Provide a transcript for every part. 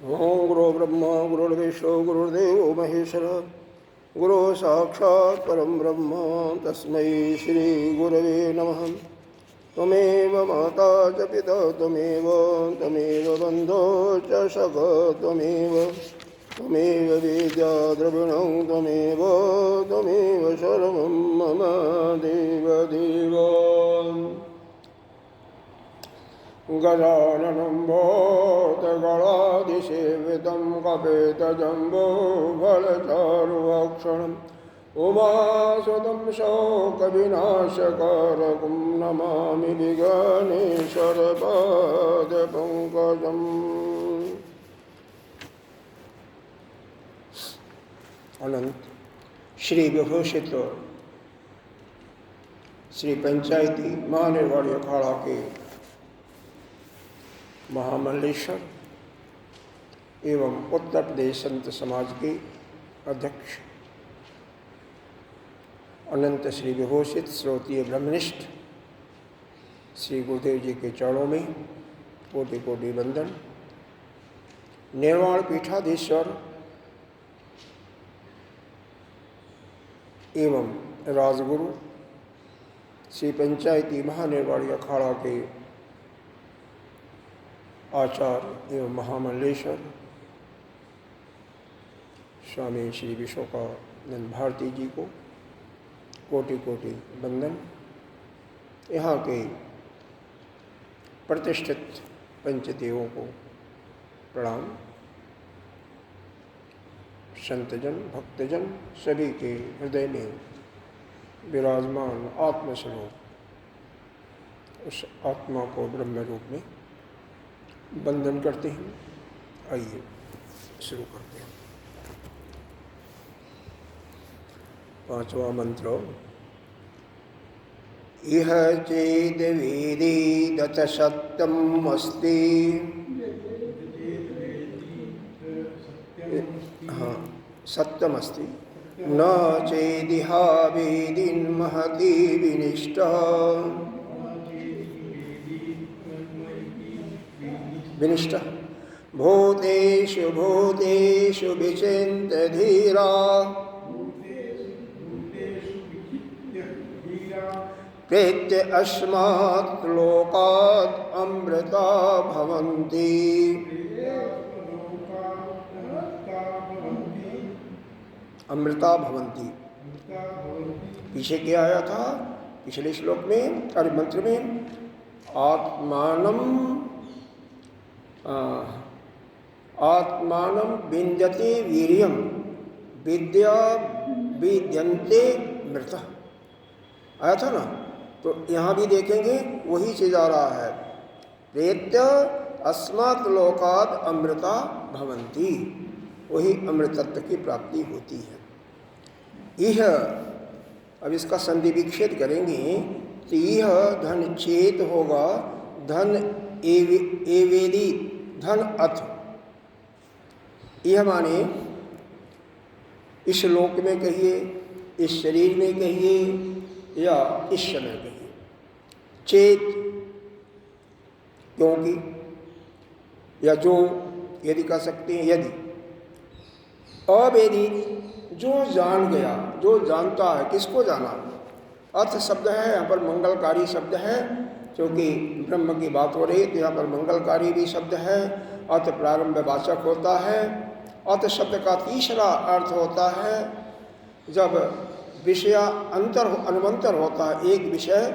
ओं गुरु ब्रह्मा गुरुर्विष्णु गुरुर्देवो महेश्वर गुरु साक्षात् परं ब्रह्म तस्मै श्री गुरवे नमः। त्वमेव माता च पिता त्वमेव बन्धो च सखा त्वमेव विद्या द्रविणं त्वमेव सर्वं मम देवदेव। गजाननं भूतगणाधिसेवितं कपितजम्बूफलचारुभक्षणम् उमासुतं शोकविनाशकारकं नमामि विघ्नेश्वरपादपङ्कजम्। अनंत श्री विभूषित श्री पंचायती महानिर्वाणी अखाड़ा के महामंडलेश्वर एवं उत्तर प्रदेश संत समाज के अध्यक्ष अनंत श्री विभूषित श्रोतीय ब्रह्मनिष्ठ श्री गुरुदेव जी के चरणों में कोटि कोटि वंदन। निर्वाण पीठाधीश्वर एवं राजगुरु श्री पंचायती महानिर्वाणी अखाड़ा के आचार्य एवं महामंडलेश्वर स्वामी श्री विश्वकानंद भारती जी को कोटि कोटि वंदन। यहाँ के प्रतिष्ठित पंचदेवों को प्रणाम। संतजन भक्तजन सभी के हृदय में विराजमान आत्मस्वरूप उस आत्मा को ब्रह्म रूप में वंदन करते हैं। आइए शुरू करते हैं। पांचवा मंत्र। इह चेद वेदी दत सत्यम अस्ति। हाँ, सत्यम अस्ति न चेदिहा वेदीन महती विनिष्टा। विनिष्टा भूतेषु भूतेषु विचिन्त्य धीरा प्रेत्य अस्मात् लोकात् अमृता भवन्ति। अमृता भवन्ति पीछे क्या आया था पिछले श्लोक में अरे मंत्र में? आत्मानं विन्द्यते वीर्यं विद्या विद्यन्ते मृतः आया था ना। तो यहाँ भी देखेंगे वही चीज आ रहा है। प्रेत्य अस्मात् लोकात् अमृता भवन्ति, वही अमृतत्व की प्राप्ति होती है। यह अब इसका संधि विच्छेद करेंगे तो यह धन चेत होगा धन एवेदी धन अथ। यह माने इस लोक में कहिए, इस शरीर में कहिए या इस समय कहिए। चेत क्योंकि या जो यदि कह सकते हैं यदि। अवेदी जो जान गया, जो जानता है। किसको जाना? अर्थ शब्द है यहाँ पर मंगलकारी शब्द है, क्योंकि ब्रह्म की बात हो रही है तो यहाँ पर मंगलकारी भी शब्द है। अर्थ प्रारंभ वाचक होता है। अर्थ शब्द का तीसरा अर्थ होता है जब विषय अनुमंतर होता है। एक विषय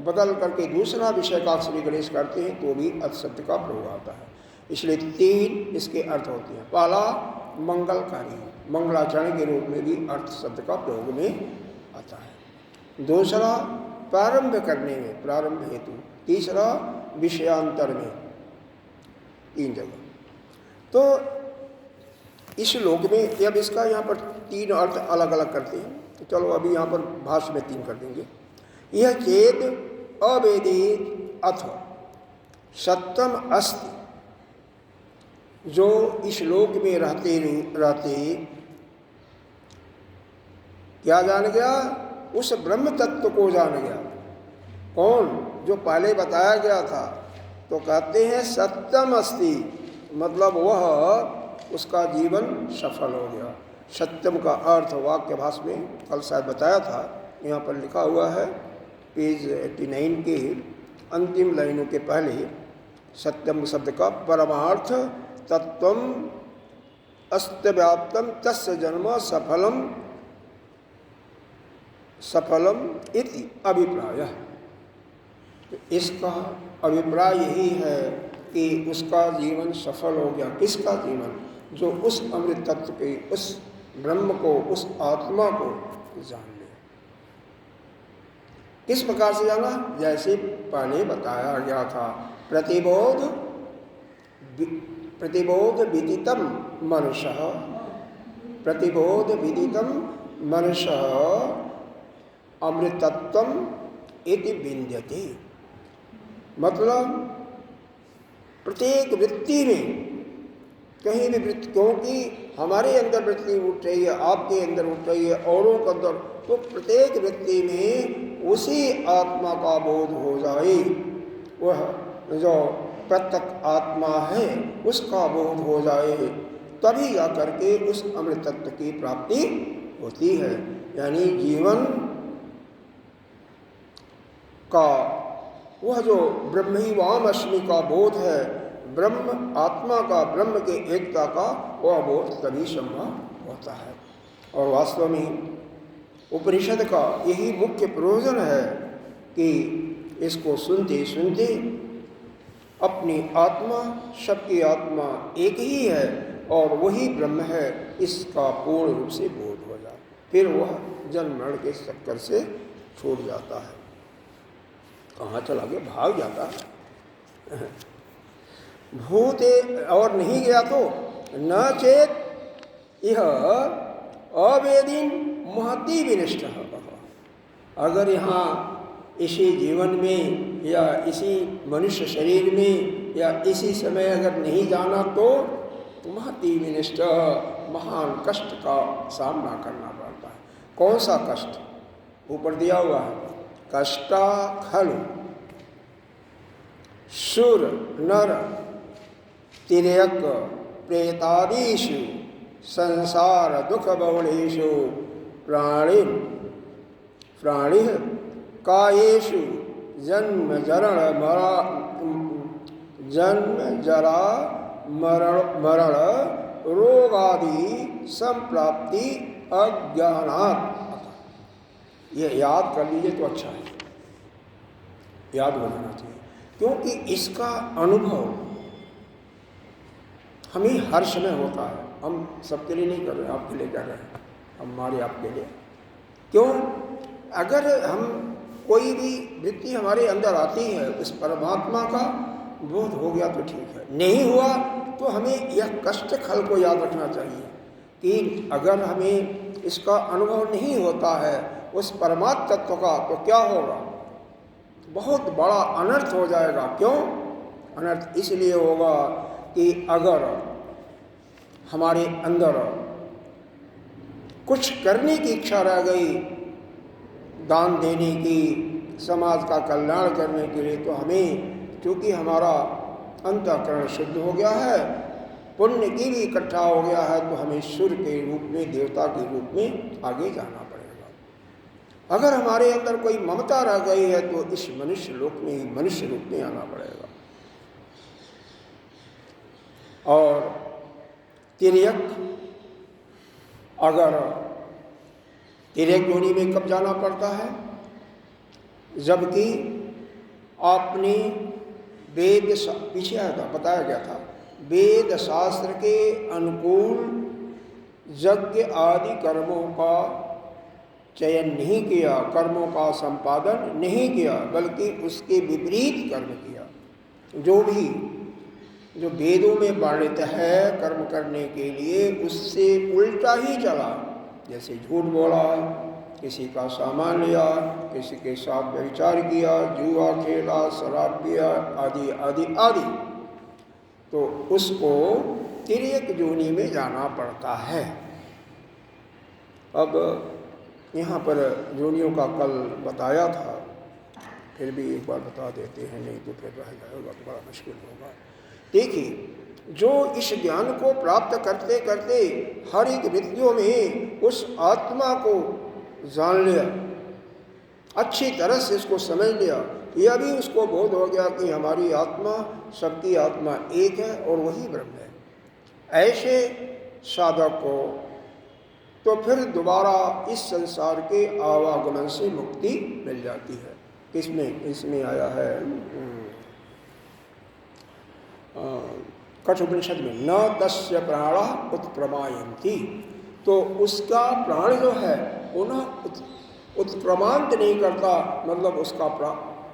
बदल करके दूसरा विषय का श्री गणेश करते हैं तो भी अर्थ शब्द का प्रयोग आता है। इसलिए तीन इसके अर्थ होते हैं। पहला मंगलकारी, मंगलाचरण के रूप में भी अर्थ शब्द का प्रयोग में आता है। दूसरा प्रारंभ करने में, प्रारंभ हेतु। तीसरा विषयांतर में। तीन जगह। तो इस लोक में अब इसका यहाँ पर तीन अर्थ अलग अलग करते हैं। तो चलो अभी यहाँ पर भाष्य में तीन कर देंगे। यह चेत अवेदित अथ सत्यम अस्ति। जो इस लोक में रहते क्या जान गया? उस ब्रह्म तत्व को जान गया। कौन? जो पहले बताया गया था। तो कहते हैं सत्यम अस्ति, मतलब वह उसका जीवन सफल हो गया। सत्यम का अर्थ वाक्य भाष में कल शायद बताया था, यहाँ पर लिखा हुआ है पेज 89 के अंतिम लाइनों के पहले, सत्यम शब्द का परमार्थ तत्वम अस्तव्याप्तम तस्य जन्म सफलम इति अभिप्राय। तो इसका अभिप्राय यही है कि उसका जीवन सफल हो गया। किसका जीवन? जो उस अमृत तत्व के, उस ब्रह्म को, उस आत्मा को जान ले। किस प्रकार से जाना? जैसे पहले बताया गया था, प्रतिबोध विदितम मनुष्यः, प्रतिबोध विदितम मनुष्यः अमृतत्वम इति विन्द्यते। मतलब प्रत्येक वृत्ति में, कहीं भी वृत्ति, क्योंकि हमारे अंदर वृत्ति उठ रही है, आपके अंदर उठ रही है, औरों के अंदर, तो प्रत्येक वृत्ति में उसी आत्मा का बोध हो जाए, वह जो प्रत्यक्ष आत्मा है उसका बोध हो जाए, तभी जा करके उस अमृत तत्व की प्राप्ति होती है। यानी जीवन का वह जो ब्रह्मैवाहमस्मि का बोध है, ब्रह्म आत्मा का, ब्रह्म के एकता का वह बोध तभी संभव होता है। और वास्तव में उपनिषद का यही मुख्य प्रयोजन है कि इसको सुनते सुनते अपनी आत्मा, सबकी आत्मा एक ही है और वही ब्रह्म है, इसका पूर्ण रूप से बोध हो जाए, फिर वह जन्म मरण के चक्कर से छूट जाता है। कहाँ चला गया? भाग जाता है। भूते और नहीं गया तो न चेत यह अवेदीन महती विनिष्ठ। अगर यहाँ इसी जीवन में या इसी मनुष्य शरीर में या इसी समय अगर नहीं जाना तो महती विनिष्ठ, महान कष्ट का सामना करना पड़ता है। कौन सा कष्ट? ऊपर दिया हुआ है, कष्टा खलु सुर नर तिर्यक प्रेतादीषु संसार दुख बहुलेषु प्राणि कायेषु जन्म जरा मरण रोगादि संप्राप्ति अज्ञानात्। ये याद कर लीजिए तो अच्छा है, याद हो जाना चाहिए, क्योंकि इसका अनुभव हमें हर समय होता है। हम सबके लिए नहीं कर रहे, आपके लिए कर रहे हैं, हमारे आपके लिए। क्यों? अगर हम कोई भी वृत्ति हमारे अंदर आती है, उस परमात्मा का बोध हो गया तो ठीक है, नहीं हुआ तो हमें यह कष्ट खल को याद रखना चाहिए कि अगर हमें इसका अनुभव नहीं होता है उस परमात्म तत्व का, तो क्या होगा? बहुत बड़ा अनर्थ हो जाएगा। क्यों अनर्थ? इसलिए होगा कि अगर हमारे अंदर कुछ करने की इच्छा रह गई, दान देने की, समाज का कल्याण करने के लिए, तो हमें, क्योंकि हमारा अंतःकरण शुद्ध हो गया है, पुण्य की भी इकट्ठा हो गया है, तो हमें सूर्य के रूप में, देवता के रूप में आगे जाना पड़ेगा। अगर हमारे अंदर कोई ममता रह गई है तो इस मनुष्य लोक में ही मनुष्य रूप में आना पड़ेगा। और तिर्यक, अगर तिर्यक योनि में कब जाना पड़ता है? जबकि आपने वेद, पीछे आया था, बताया गया था, वेद शास्त्र के अनुकूल यज्ञ आदि कर्मों का चयन नहीं किया, कर्मों का संपादन नहीं किया, बल्कि उसके विपरीत कर्म किया। जो वेदों में वर्णित है कर्म करने के लिए, उससे उल्टा ही चला। जैसे झूठ बोला, किसी का सामान लिया, किसी के साथ व्यभिचार किया, जुआ खेला, शराब पिया, आदि आदि आदि, तो उसको तिर्यक योनि में जाना पड़ता है। अब यहाँ पर योनियों का कल बताया था, फिर भी एक बार बता देते हैं, नहीं तो फिर रह जाएगा, बड़ा मुश्किल होगा। देखिए, जो इस ज्ञान को प्राप्त करते करते हर एक मृत्यु में उस आत्मा को जान लिया, अच्छी तरह से इसको समझ लिया, यह भी उसको बोध हो गया कि हमारी आत्मा, सबकी आत्मा एक है और वही ब्रह्म है, ऐसे साधक को तो फिर दोबारा इस संसार के आवागमन से मुक्ति मिल जाती है। किसमें? इसमें आया है कठोपनिषद में, न तस्य प्राणा उत्क्रमायन्ति। तो उसका प्राण जो है पुनः उत्क्रमांत नहीं करता, मतलब उसका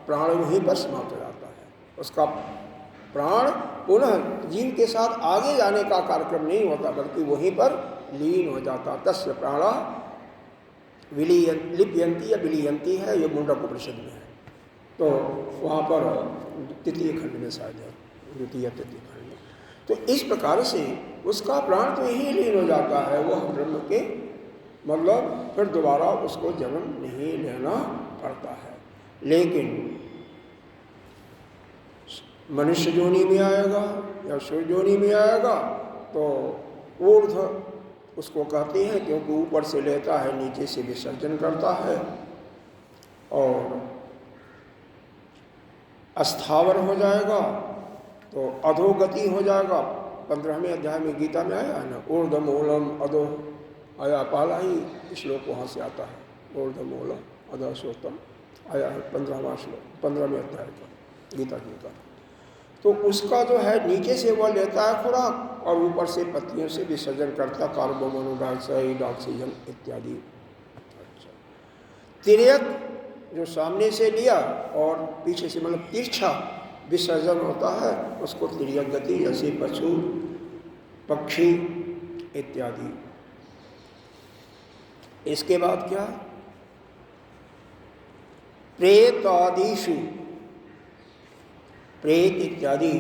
प्राण वहीं पर समाप्त हो जाता है। उसका प्राण पुनः जीव के साथ आगे जाने का कार्यक्रम नहीं होता, बल्कि वहीं पर लीन हो जाता। तस्य प्राणा लिप्यंती या विलीयंती है, ये मुंडकोपनिषद में है। तो वहाँ पर तृतीय खंड में शायद है, द्वितीय तृतीय खंड में। तो इस प्रकार से उसका प्राण तो यही लीन हो जाता है, वह ब्रह्म के, मतलब फिर दोबारा उसको जन्म नहीं लेना पड़ता है। लेकिन मनुष्य योनि में आएगा या सूर्य योनि में आएगा तो ऊर्ध्व उसको कहते हैं, क्योंकि ऊपर से लेता है, नीचे से विसर्जन करता है, और अस्थावर हो जाएगा तो अधोगति हो जाएगा। 15वें अध्याय में गीता में आया है ना, ऊर्ध्वमूलम अधो आया, पहला ही श्लोक वहाँ से आता है, ऊर्ध्वमूलम अधोसोतम आया है 15वां श्लोक 15वें अध्याय का गीता का। तो उसका जो है नीचे से वह लेता है खुराक और ऊपर से पत्तियों से विसर्जन करता, कार्बन मोनोऑक्साइड, ऑक्सीजन इत्यादि। अच्छा, तिर्यक जो सामने से लिया और पीछे से, मतलब तिरछा विसर्जन होता है, उसको तिर्यक गति, जैसे पशु पक्षी इत्यादि। इसके बाद क्या? प्रेतादिषु, प्रेत इत्यादि,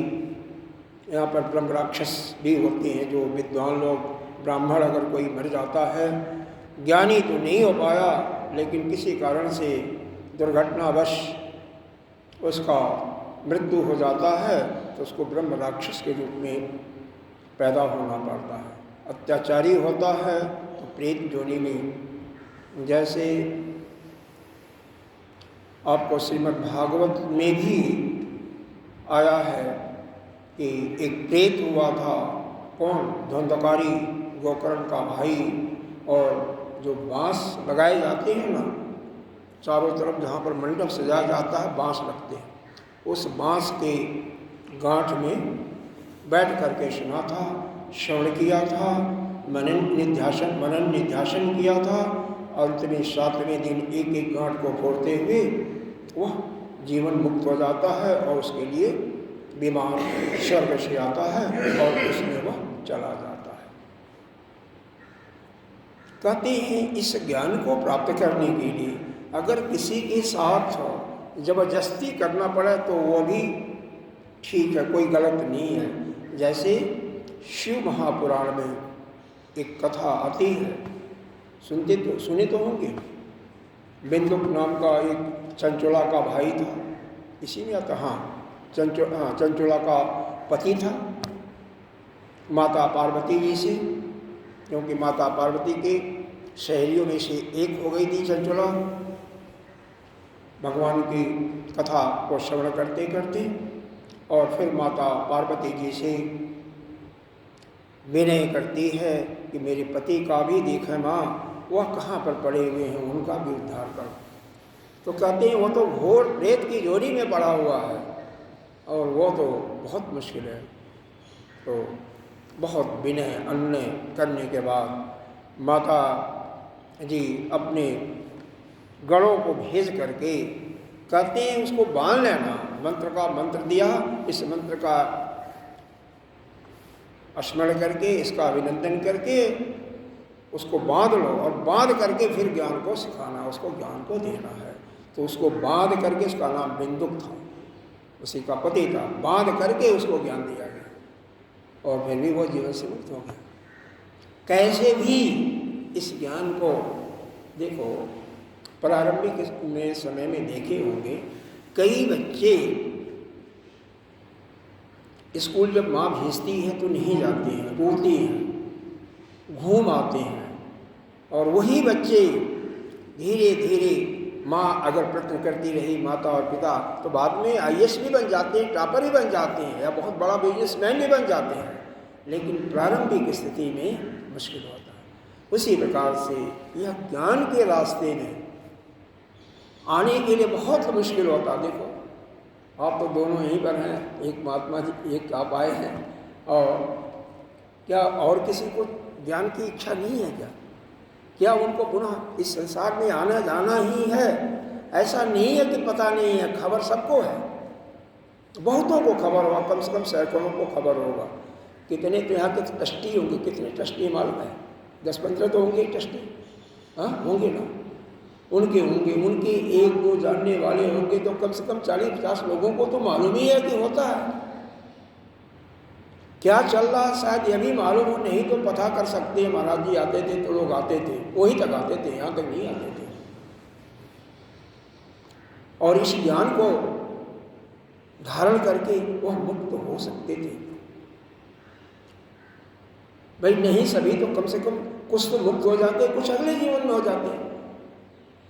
यहाँ पर ब्रह्म राक्षस भी होते हैं। जो विद्वान लोग, ब्राह्मण अगर कोई मर जाता है, ज्ञानी तो नहीं हो पाया, लेकिन किसी कारण से दुर्घटनावश उसका मृत्यु हो जाता है, तो उसको ब्रह्म राक्षस के रूप में पैदा होना पड़ता है। अत्याचारी होता है तो प्रेत योनि में, जैसे आपको श्रीमद् भागवत में भी आया है कि एक प्रेत हुआ था। कौन? धुंधकारी, गोकर्ण का भाई। और जो बांस लगाए जाते हैं ना चारों तरफ, जहाँ पर मंडप सजाया जाता है, बांस लगते हैं, उस बांस के गांठ में बैठ करके सुना था, श्रवण किया था, मनन निध्यासन किया था। अंत में 7वें दिन एक एक गांठ को फोड़ते हुए वह जीवन मुक्त हो जाता है और उसके लिए विमान स्वर्ग से आता है और उसमें वह चला जाता है। कहते हैं इस ज्ञान को प्राप्त करने के लिए अगर किसी के साथ जबरदस्ती करना पड़े तो वो भी ठीक है, कोई गलत नहीं है। जैसे शिव महापुराण में एक कथा आती है, सुने तो होंगे। बिंदुक नाम का एक चंचुला का भाई था, इसी में आता, चंचुला का पति था माता पार्वती जी से, क्योंकि माता पार्वती के सहेलियों में से एक हो गई थी चंचुला। भगवान की कथा को श्रवण करते करते, और फिर माता पार्वती जी से विनय करती है कि मेरे पति का भी देखे माँ, वह कहाँ पर पड़े हुए हैं, उनका भी उद्धार कर। तो कहते हैं वो तो घोर प्रेत की जोड़ी में पड़ा हुआ है और वो तो बहुत मुश्किल है। तो बहुत विनय अन्य करने के बाद माता जी अपने गणों को भेज करके कहते हैं उसको बांध लेना। मंत्र दिया, इस मंत्र का स्मरण करके, इसका अभिनंदन करके उसको बांध लो और बांध करके फिर ज्ञान को सिखाना, उसको ज्ञान को देना है। तो उसको बांध करके, उसका नाम बिंदुक था, उसी का पति था, बांध करके उसको ज्ञान दिया गया और फिर भी वो जीवन से मुक्त हो गया। कैसे भी इस ज्ञान को देखो, प्रारंभिक में समय में देखे होंगे कई बच्चे स्कूल जब माँ भेजती है तो नहीं जाते हैं, रोते हैं, घूम आते हैं। और वही बच्चे धीरे धीरे माँ अगर प्रयत्न करती रही, माता और पिता, तो बाद में IAS भी बन जाते हैं, टॉपर भी बन जाते हैं, या बहुत बड़ा बिजनेसमैन भी बन जाते हैं। लेकिन प्रारंभिक स्थिति में मुश्किल होता है। उसी प्रकार से यह ज्ञान के रास्ते में आने के लिए बहुत मुश्किल होता है। देखो, आप तो दोनों यहीं पर हैं, एक महात्मा जी, एक आप आए हैं, और क्या और किसी को ज्ञान की इच्छा नहीं है क्या? क्या उनको पुनः इस संसार में आना जाना ही है? ऐसा नहीं है कि पता नहीं है, खबर सबको है, बहुतों को खबर होगा, कम से कम सैकड़ों को खबर होगा। कितने तो यहाँ के ट्रस्टी होंगे, कितने ट्रस्टी मालूम है? 10-15 तो होंगे ट्रस्टी, हाँ होंगे ना, उनके उनके 1-2 जानने वाले होंगे, तो कम से कम 40-50 लोगों को तो मालूम ही है कि होता है क्या चल रहा। शायद यह भी मालूम हो, नहीं तो पता कर सकते हैं। महाराज जी आते थे तो लोग आते थे, वहीं तक आते थे, यहाँ तक नहीं आते थे। और इस ज्ञान को धारण करके वह मुक्त हो सकते थे। भाई नहीं सभी तो कम से कम कुछ तो मुक्त हो जाते, कुछ अगले जीवन में हो जाते,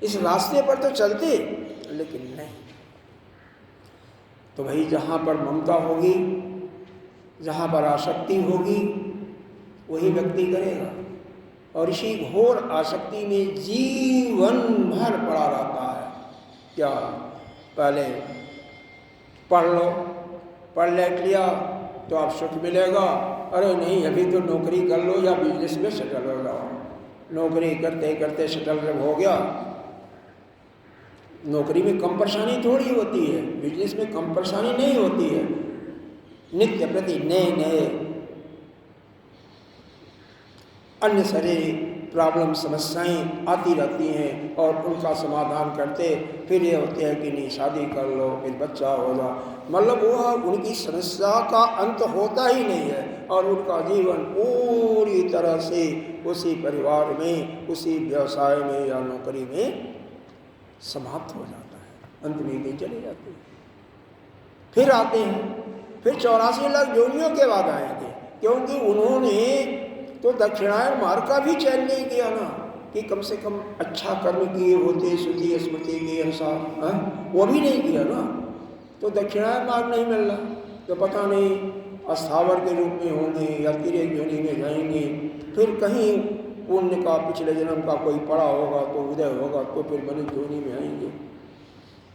इस रास्ते पर तो चलते, लेकिन नहीं। तो भाई जहाँ पर ममता होगी, जहाँ पर आसक्ति होगी, वही व्यक्ति करेगा। और इसी घोर आसक्ति में जीवन भर पड़ा रहता है। क्या पहले पढ़ लो, पढ़ लेट लिया तो आप सुख मिलेगा, अरे नहीं अभी तो नौकरी कर लो या बिजनेस में सेटल हो जाओ। नौकरी करते करते सेटल जब हो गया, नौकरी में कम परेशानी थोड़ी होती है, बिजनेस में कम परेशानी नहीं होती है। नित्य प्रति नए नए अन्य सारे प्रॉब्लम समस्याएं आती रहती हैं, और उनका समाधान करते फिर ये होते हैं कि नहीं शादी कर लो, फिर बच्चा होगा, मतलब वह उनकी समस्या का अंत होता ही नहीं है, और उनका जीवन पूरी तरह से उसी परिवार में, उसी व्यवसाय में या नौकरी में समाप्त हो जाता है। अंत में नहीं चले जाते, फिर आते हैं, फिर 84 लाख योनियों के बाद आएंगे, क्योंकि उन्होंने तो दक्षिणायन मार्ग का भी चयन नहीं किया ना, कि कम से कम अच्छा कर्म किए होते श्रुति स्मृति के अनुसार, वो भी नहीं किया ना, तो दक्षिणायन मार्ग नहीं मिल रहा। तो पता नहीं अस्थावर के रूप में होंगे या तिर्यक योनि में जाएंगे, फिर कहीं पुण्य का पिछले जन्म का कोई पड़ा होगा तो उदय होगा, तो फिर मनुष्य योनि में आएंगे।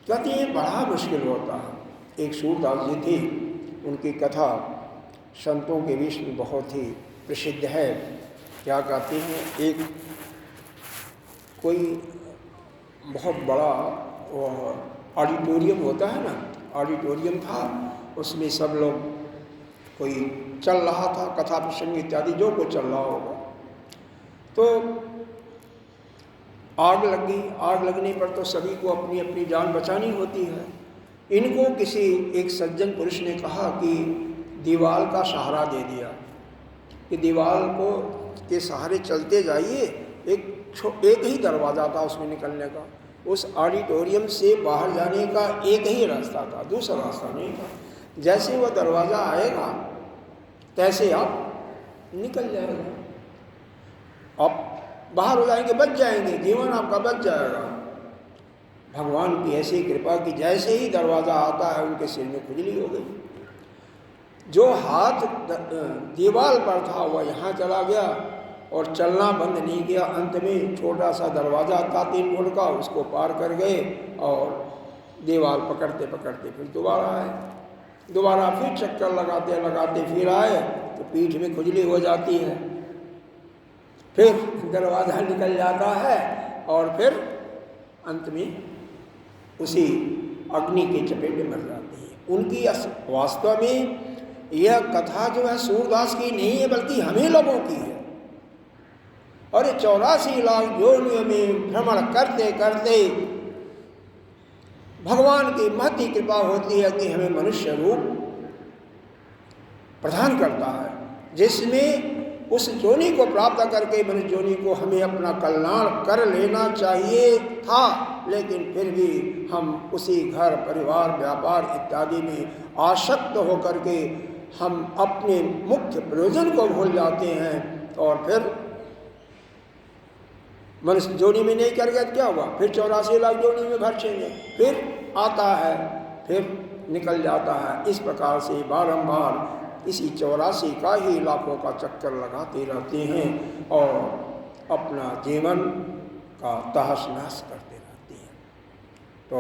कहते हैं बड़ा मुश्किल होता है। एक सूरदास जी थे, उनकी कथा संतों के बीच में बहुत ही प्रसिद्ध है। क्या कहते हैं, एक कोई बहुत बड़ा ऑडिटोरियम होता है ना, ऑडिटोरियम था, उसमें सब लोग कोई चल रहा था, कथा प्रसंग इत्यादि जो कुछ चल रहा होगा, तो आग लग गई। आग लगने पर तो सभी को अपनी अपनी जान बचानी होती है। इनको किसी एक सज्जन पुरुष ने कहा कि दीवार का सहारा दे दिया, कि दीवार को के सहारे चलते जाइए। एक ही दरवाज़ा था उसमें निकलने का, उस ऑडिटोरियम से बाहर जाने का एक ही रास्ता था, दूसरा रास्ता नहीं था। जैसे वह दरवाज़ा आएगा तैसे आप निकल जाएगा, आप बाहर हो जाएंगे, बच जाएंगे, जीवन आपका बच जाएगा। भगवान की ऐसी कृपा कि जैसे ही दरवाज़ा आता है उनके सिर में खुजली हो गई। जो हाथ दीवार पर था वह यहाँ चला गया और चलना बंद नहीं किया। अंत में छोटा सा दरवाज़ा था 3 फुट का, उसको पार कर गए और दीवार पकड़ते पकड़ते फिर दोबारा आए। दोबारा फिर चक्कर लगाते लगाते फिर आए तो पीठ में खुजली हो जाती है, फिर दरवाज़ा निकल जाता है और फिर अंत में उसी अग्नि के चपेट में मर जाती है। उनकी वास्तव में यह कथा जो है सूरदास की नहीं है, बल्कि हम ही लोगों की है। और ये 84 लाख योनियों में भ्रमण करते करते भगवान की महती कृपा होती है कि हमें मनुष्य रूप प्रदान करता है, जिसमें उस योनि को प्राप्त करके मनुष्य योनि को हमें अपना कल्याण कर लेना चाहिए था, लेकिन फिर भी हम उसी घर परिवार व्यापार इत्यादि में आसक्त होकर के हम अपने मुख्य प्रयोजन को भूल जाते हैं और फिर मनुष्य जोनी में नहीं कर गया क्या हुआ, फिर 84 लाख जोनी में भरचेंगे, फिर आता है, फिर निकल जाता है। इस प्रकार से बारंबार इसी 84 का ही लाखों का चक्कर लगाते रहते हैं और अपना जीवन का तहस नहस करते रहते हैं। तो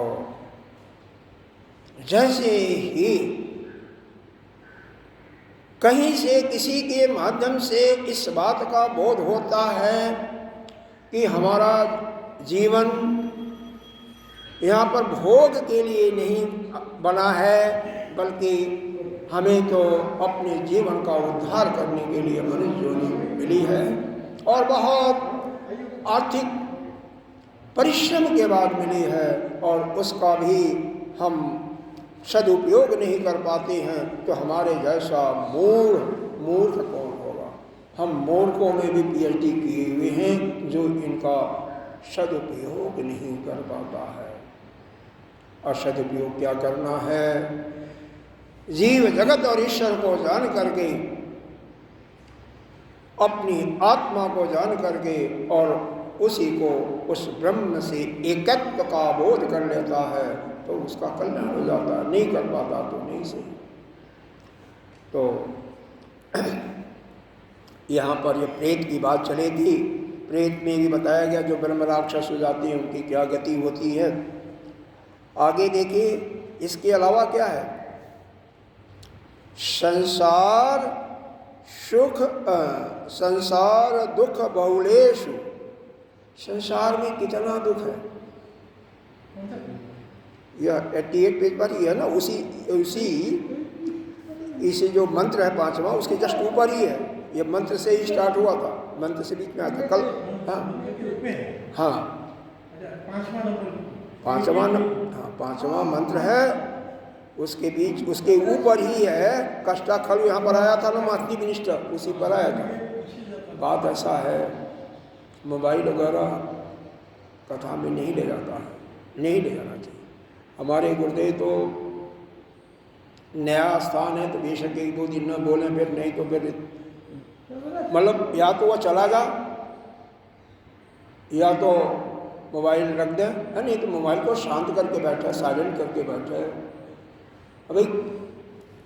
जैसे ही कहीं से किसी के माध्यम से इस बात का बोध होता है कि हमारा जीवन यहाँ पर भोग के लिए नहीं बना है, बल्कि हमें तो अपने जीवन का उद्धार करने के लिए मनुष्य योनि मिली है और बहुत आर्थिक परिश्रम के बाद मिली है और उसका भी हम सदुपयोग नहीं कर पाते हैं, तो हमारे जैसा मूर्ख कौन होगा। हम मूर्खों में भी PhD किए हुए हैं जो इनका सदुपयोग नहीं कर पाता है। और सदुपयोग क्या करना है? जीव जगत और ईश्वर को जान करके, अपनी आत्मा को जान करके और उसी को उस ब्रह्म से एकत्व का बोध कर लेता है तो उसका कल्याण हो जाता है। नहीं कर पाता तो नहीं सही। तो यहाँ पर ये प्रेत की बात चलेगी। प्रेत में भी बताया गया जो ब्रह्म राक्षस हो जाते हैं उनकी क्या गति होती है। आगे देखिए, इसके अलावा क्या है? संसार दुख बहुलेषु। संसार में कितना दुख है, यह 88 पेज पर ही है ना। इसी जो मंत्र है 5वां उसके जस्ट ऊपर ही है। ये मंत्र से ही स्टार्ट हुआ था, मंत्र से बीच में आता कल। हाँ, 5वां मंत्र है, उसके बीच उसके ऊपर ही है। कष्टा खलु यहाँ पर आया था ना, मातृ मिनिस्टर, उसी पर आया था। बात ऐसा है, मोबाइल वगैरह कथा में नहीं ले जाता है, नहीं ले जाना चाहिए। हमारे गुरुदेव तो नया स्थान है तो बेशक 1-2 दिन न बोलें, फिर नहीं तो फिर मतलब या तो वह चला जा या तो मोबाइल रख दे, है नहीं तो मोबाइल को शांत करके बैठा, साइलेंट करके बैठा है। अभी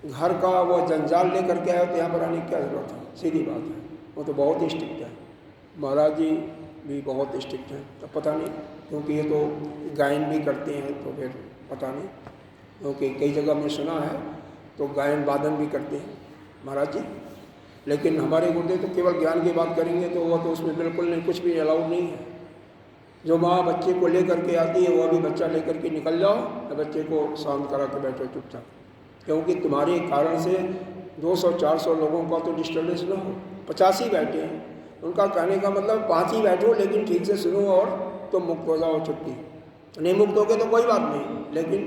घर का वो जंजाल लेकर के आया तो यहाँ पर आने की क्या जरूरत है? सीधी बात है। वो तो बहुत ही स्ट्रिक्ट है, महाराज जी भी बहुत स्ट्रिक्ट हैं। तो पता नहीं, क्योंकि ये तो गायन भी करते हैं तो फिर पता नहीं, क्योंकि कई जगह में सुना है तो गायन वादन भी करते हैं महाराज जी। लेकिन हमारे गुरुदेव तो केवल ज्ञान की बात करेंगे तो वो तो उसमें बिल्कुल नहीं, कुछ भी अलाउड नहीं है। जो माँ बच्चे को लेकर के आती है वो भी बच्चा लेकर के निकल जाओ, तो बच्चे को शांत करा के बैठो चुपचाप, क्योंकि तुम्हारे कारण से 200-400 लोगों का तो डिस्टर्बेंस ना हो। 50 ही बैठे हैं, उनका कहने का मतलब 5 ही बैठो लेकिन ठीक से सुनो और तुम मुक्त हो जाओ, छुट्टी। नहीं मुक्त हो गए तो कोई बात नहीं, लेकिन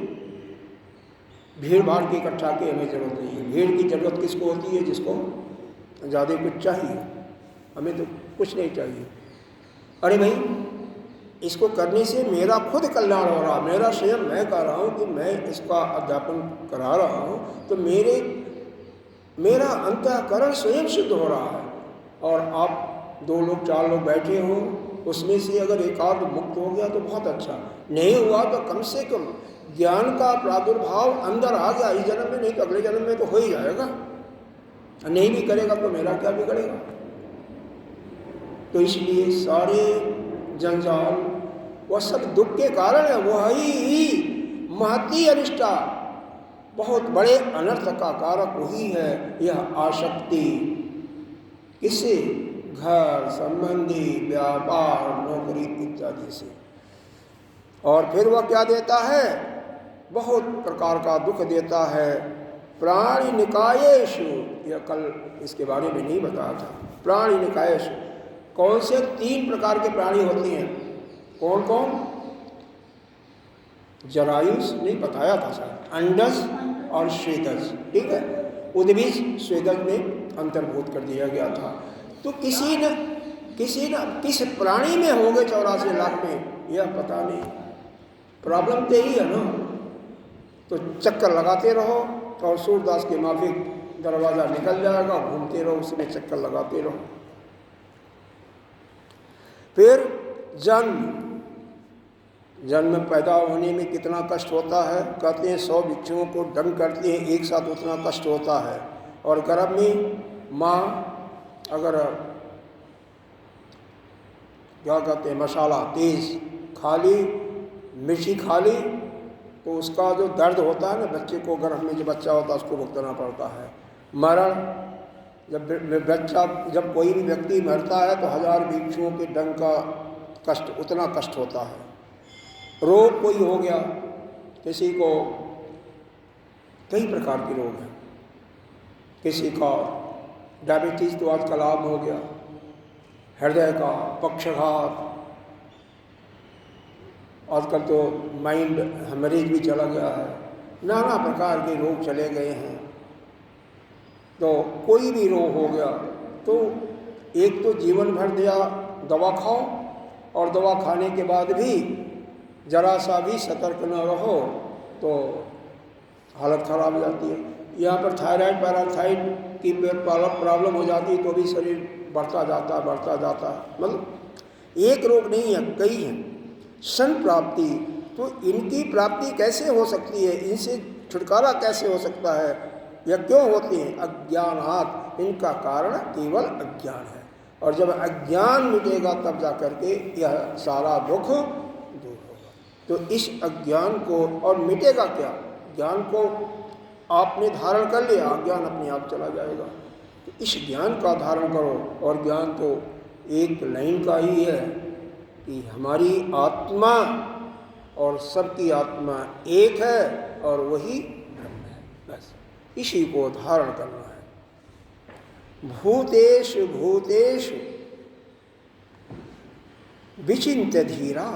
भीड़ भाड़ की इकट्ठा की हमें ज़रूरत नहीं है। भीड़ की ज़रूरत किसको होती है? जिसको ज़्यादा कुछ चाहिए, हमें तो कुछ नहीं चाहिए। अरे भाई, इसको करने से मेरा खुद कल्याण हो रहा, मेरा स्वयं मैं कह रहा हूँ कि मैं इसका अध्यापन करा रहा हूँ तो मेरा अंतःकरण स्वयं सिद्ध हो रहा है। और आप 2 लोग 4 लोग बैठे हो, उसमें से अगर एकाध मुक्त हो गया तो बहुत अच्छा, नहीं हुआ तो कम से कम ज्ञान का प्रादुर्भाव अंदर आ गया इस जन्म में, नहीं तो अगले जन्म में तो हो ही जाएगा। नहीं भी करेगा तो मेरा क्या बिगड़ेगा? तो इसलिए सारे जंजाल वह सब दुख के कारण है, वही महती अनिष्टा, बहुत बड़े अनर्थ का कारक वही है यह आसक्ति। किससे? घर संबंधी, व्यापार, नौकरी इत्यादि से। और फिर वह क्या देता है? बहुत प्रकार का दुख देता है। प्राणी निकायेषु, यह कल इसके बारे में नहीं बताया था। प्राणी निकायेषु कौन से 3 प्रकार के प्राणी होते हैं? कौन कौन? जरायुष नहीं बताया था शायद, अंडज और स्वेदज, ठीक है। उद्भिज स्वेदज में अंतर्भूत कर दिया गया था। तो किसी न किस प्राणी में होंगे 84 लाख में, यह पता नहीं। प्रॉब्लम तो यही है ना। तो चक्कर लगाते रहो और सूरदास के माफिक दरवाज़ा निकल जाएगा, घूमते रहो, उसमें चक्कर लगाते रहो। फिर जन्म पैदा होने में कितना कष्ट होता है, कहते हैं 100 बिच्छुओं को डंक करते हैं एक साथ, उतना कष्ट होता है। और गर्भ में माँ अगर क्या कहते हैं मसाला तेज खा ली, मिर्ची खा ली, तो उसका जो दर्द होता है ना, बच्चे को गर्भ में जो बच्चा होता है उसको भुगतना पड़ता है। मरण, जब कोई भी व्यक्ति मरता है तो 1000 बिच्छुओं के डंक का कष्ट, उतना कष्ट होता है। रोग कोई हो गया, किसी को कई प्रकार के रोग हैं, किसी का डायबिटीज़ तो आजकल आम हो गया, हृदय का, पक्षघात, आजकल तो माइंड हेमरेज भी चला गया है, नाना प्रकार के रोग चले गए हैं। तो कोई भी रोग हो गया तो एक तो जीवन भर दिया दवा खाओ, और दवा खाने के बाद भी जरा सा भी सतर्क न रहो तो हालत ख़राब हो जाती है। यहाँ पर थायराइड पैराथाइड की प्रॉब्लम हो जाती है तो भी शरीर बढ़ता जाता है। मतलब एक रोग नहीं है, कई हैं। सन प्राप्ति, तो इनकी प्राप्ति कैसे हो सकती है, इनसे छुटकारा कैसे हो सकता है, यह क्यों होते हैं? अज्ञानात्, इनका कारण केवल अज्ञान है। और जब अज्ञान मिटेगा तब जा करके यह सारा दुख दूर होगा। तो इस अज्ञान को, और मिटेगा क्या? ज्ञान को आपने धारण कर लिया, अज्ञान अपने आप चला जाएगा। तो इस ज्ञान का धारण करो, और ज्ञान तो एक लाइन का ही है कि हमारी आत्मा और सबकी आत्मा एक है और वही ब्रह्म है, बस इसी को धारण करना है। भूतेषु भूतेषु विचिन्त्य धीरा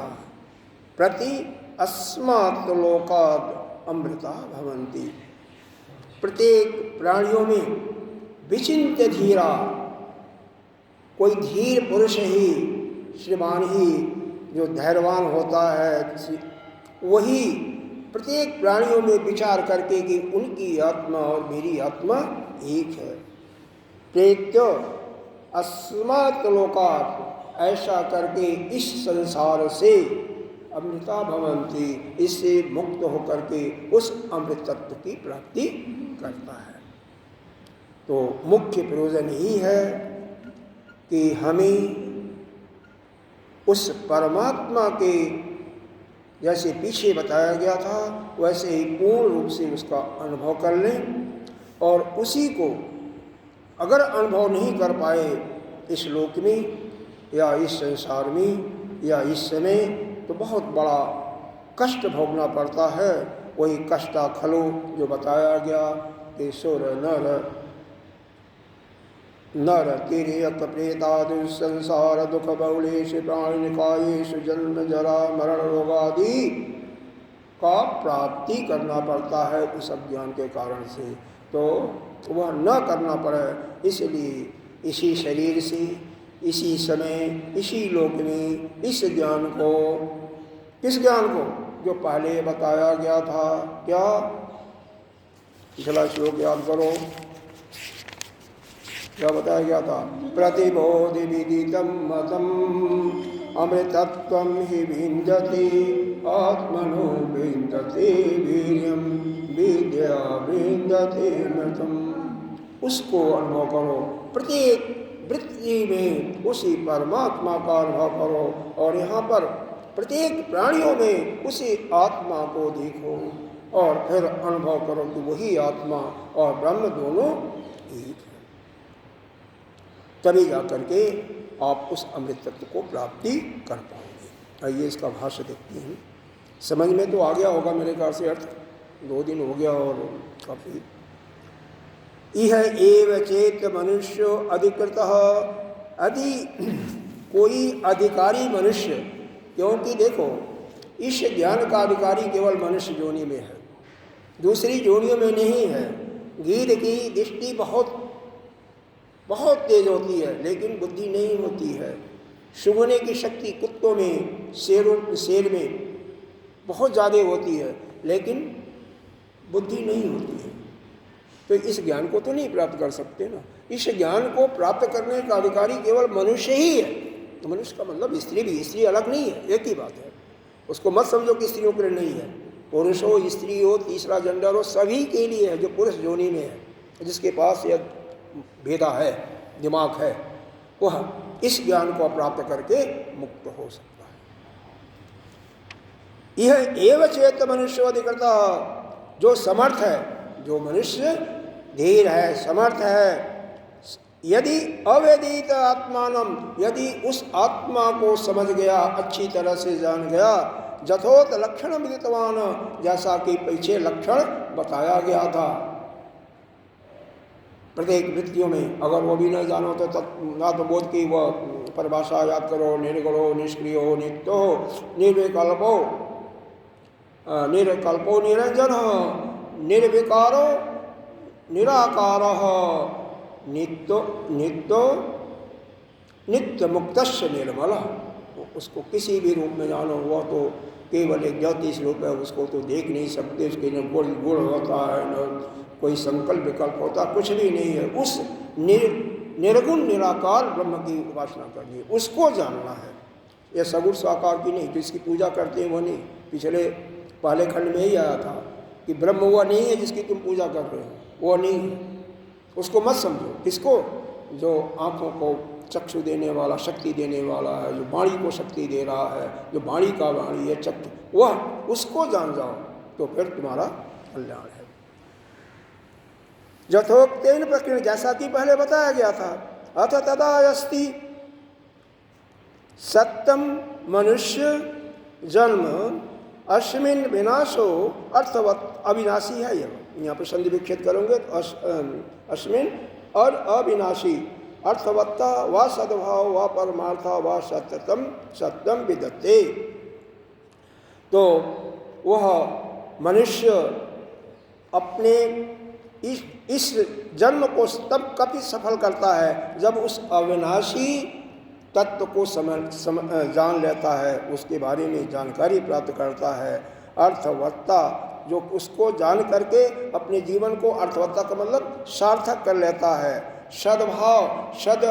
प्रति अस्मात् लोकाद् अमृता भवन्ति। प्रत्येक प्राणियों में विचिन्त्य धीरा, कोई धीर पुरुष ही, श्रीमान ही, जो धैर्यवान होता है, वही प्रत्येक प्राणियों में विचार करके कि उनकी आत्मा और मेरी आत्मा एक है। प्रेत्य अस्मात् लोकात्, ऐसा करके इस संसार से अमृता भवन्ति, इससे मुक्त होकर के उस अमृत तत्व की प्राप्ति करता है। तो मुख्य प्रयोजन ही है कि हमें उस परमात्मा के, जैसे पीछे बताया गया था वैसे ही पूर्ण रूप से उसका अनुभव कर लें। और उसी को अगर अनुभव नहीं कर पाए इस लोक में या इस संसार में या इस समय, तो बहुत बड़ा कष्ट भोगना पड़ता है। वही कष्टा खलो जो बताया गया कि सुर नर तिर्यक प्रेतादि संसार दुख बहुलेषु प्राणिनिकायेषु जन्म जरा मरण रोगादि का प्राप्ति करना पड़ता है उस अज्ञान के कारण से। तो वह न करना पड़े, इसलिए इसी शरीर से, इसी समय, इसी लोक में इस ज्ञान को, किस ज्ञान को? जो पहले बताया गया था। क्या? पिछला श्लोक याद करो, क्या बताया गया था? प्रतिबोधि विदितम मतम अमृतत्वं हि विन्दते आत्मनो विन्दते वीर्यं विद्या विन्दते मृतम्। उसको अनुभव करो, प्रत्येक वृत्ति में उसी परमात्मा का अनुभव करो, और यहाँ पर प्रत्येक प्राणियों में उसी आत्मा को देखो, और फिर अनुभव करो कि वही आत्मा और ब्रह्म दोनों एक है। तभी जा करके आप उस अमृत तत्व को प्राप्ति कर पाओगे। आइए इसका भाष्य देखते हैं। समझ में तो आ गया होगा मेरे ख्याल से, अर्थ 2 दिन हो गया और काफ़ी। इह एव चेत मनुष्य अधिकृतः, यदि कोई अधिकारी मनुष्य, क्योंकि देखो इस ज्ञान का अधिकारी केवल मनुष्य योनि में है, दूसरी योनियों में नहीं है। गीध की दृष्टि बहुत तेज होती है लेकिन बुद्धि नहीं होती है। सूंघने की शक्ति कुत्तों में, शेर में बहुत ज़्यादा होती है लेकिन बुद्धि नहीं होती है। तो इस ज्ञान को तो नहीं प्राप्त कर सकते ना। इस ज्ञान को प्राप्त करने का अधिकारी केवल मनुष्य ही है। तो मनुष्य का मतलब स्त्री भी, स्त्री अलग नहीं है, एक ही बात है। उसको मत समझो कि स्त्रियों के लिए नहीं है। पुरुष हो, स्त्री हो, तीसरा जेंडर हो, सभी के लिए है। जो पुरुष योनि में है, जिसके पास यह भेदा है, दिमाग है, वह इस ज्ञान को प्राप्त करके मुक्त हो सकता है। यह एव चेत मनुष्य अधिकृता, जो समर्थ है, जो मनुष्य धीर है, समर्थ है, यदि अवेदित आत्मानम, यदि उस आत्मा को समझ गया, अच्छी तरह से जान गया, जथोत लक्षण विदितवान, जैसा कि पीछे लक्षण बताया गया था प्रत्येक वृत्तियों में, अगर वो भी न जानो तो तत्वबोध की वह परिभाषा याद करो। निर्गुणो, निष्क्रियो, नित्यो, निर्विकल्पो, निर्कल्पो निरंजन, निर्विकारो, निराकार, नित्य मुक्तस्य निर्मल। उसको किसी भी रूप में जानो, वह तो केवल एक ज्योतिष रूप है, उसको तो देख नहीं सकते, उसके न गुण होता है, न कोई संकल्प विकल्प होता, कुछ भी नहीं है। उस निर्गुण निराकार ब्रह्म की उपासना करनी है, उसको जानना है। यह सगुण साकार की नहीं, जिसकी पूजा करते हैं वो नहीं। पिछले पहले खंड में ही आया था कि ब्रह्म वह नहीं है जिसकी तुम पूजा कर रहे हो, वो नहीं है। उसको मत समझो। किसको? जो आँखों को चक्षु देने वाला, शक्ति देने वाला है, जो वाणी को शक्ति दे रहा है, जो वाणी का वाणी है, चक्षु, वह उसको जान जाओ तो फिर तुम्हारा कल्याण है। यथोक्तेन प्रकृति, जैसा कि पहले बताया गया था, अथ तदा अस्ति सत्यम मनुष्य जन्म अस्मिन् विनाशो अर्थवत, अविनाशी है। यहाँ पर संधि विच्छेद करोगे तो अस्मिन् और अविनाशी, अर्थवत्ता व सद्भाव व परमार्था व सत्यतम सत्यम विदत्ते। तो वह मनुष्य अपने इस जन्म को तब कभी सफल करता है जब उस अविनाशी तत्व को जान लेता है, उसके बारे में जानकारी प्राप्त करता है। अर्थवत्ता, जो उसको जान करके अपने जीवन को, अर्थवत्ता का मतलब सार्थक कर लेता है, सद्भाव, सद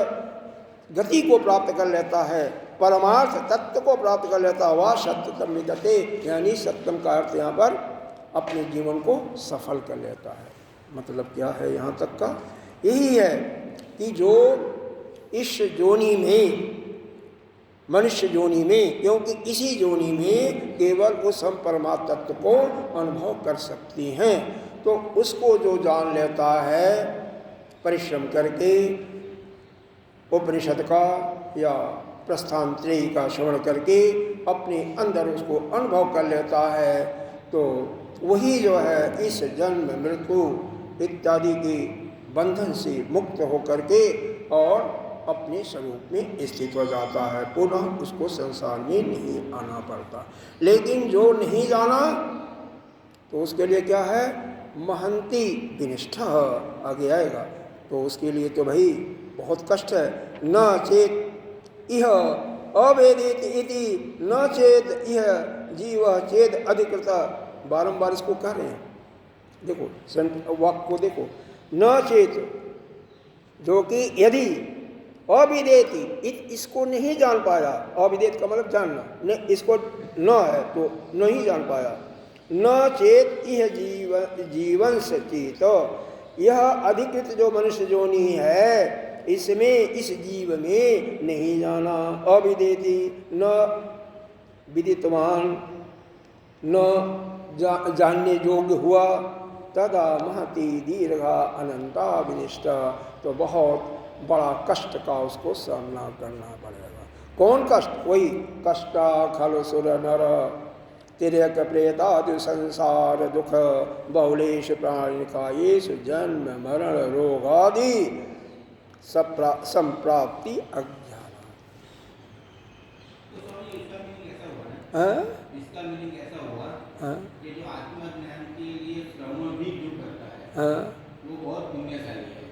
गति को प्राप्त कर लेता है, परमार्थ तत्व को प्राप्त कर लेता है, वह सत्यतम विदते, यानी सत्यम का अर्थ यहाँ पर अपने जीवन को सफल कर लेता है। मतलब क्या है यहाँ तक का? यही है कि जो इस जोनी में, मनुष्य जोनी में, क्योंकि इसी जोनी में केवल उस हम परमात्म तत्व को अनुभव कर सकती हैं, तो उसको जो जान लेता है परिश्रम करके, उपनिषद का या प्रस्थान त्रयी का श्रवण करके अपने अंदर उसको अनुभव कर लेता है, तो वही जो है इस जन्म मृत्यु इत्यादि के बंधन से मुक्त होकर के और अपने स्वरूप में स्थित हो जाता है। पुनः उसको संसार में नहीं आना पड़ता। लेकिन जो नहीं जाना तो उसके लिए क्या है? महंती विनिष्ठा आगे आएगा, तो उसके लिए तो भाई बहुत कष्ट है। न चेत इह अवेदित इति, न चेत इह जीव चेत अधिकृता, बारंबार इसको कह रहे हैं। देखो वाक्य को देखो, न चेत, जो कि यदि, अविदेति, इसको नहीं जान पाया, अविदेत का मतलब जानना, न इसको न है तो नहीं जान पाया। न चेत यह जीवन से चेत, यह अधिकृत जो मनुष्य जोनी है इसमें, इस जीव में नहीं जाना। अविदेति, न विदितवान, न जानने योग्य हुआ, तदा महती दीर्घा अनंता विनिष्टा, तो बहुत बड़ा कष्ट का उसको सामना करना पड़ेगा। कौन कष्ट? वही कष्टा खल सुर नर तिर्यक प्रेतादि संसार दुख बहुलेश प्राणिकायेश जन्म मरण रोगादि संप्राप्ति अज्ञान। इसका मीनिंग ऐसा हुआ कि जो आत्मज्ञान के लिए श्रवण भी जो करता है वो बहुत पुण्यशाली है।